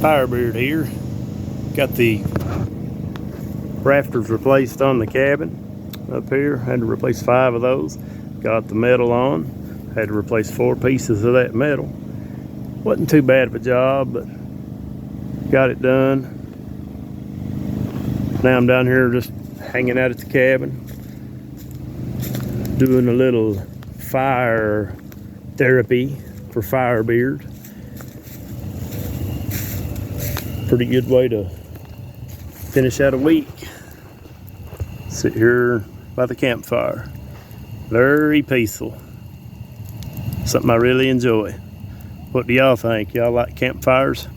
Firebeard here. Got the rafters replaced on the cabin up here. Had to replace 5 of those. Got the metal on. Had to replace 4 pieces of that metal. Wasn't too bad of a job, but got it done. Now I'm down here just hanging out at the cabin, doing a little fire therapy for Firebeard. Pretty good way to finish out a week. Sit here by the campfire. Very peaceful. Something I really enjoy. What do y'all think? Y'all like campfires?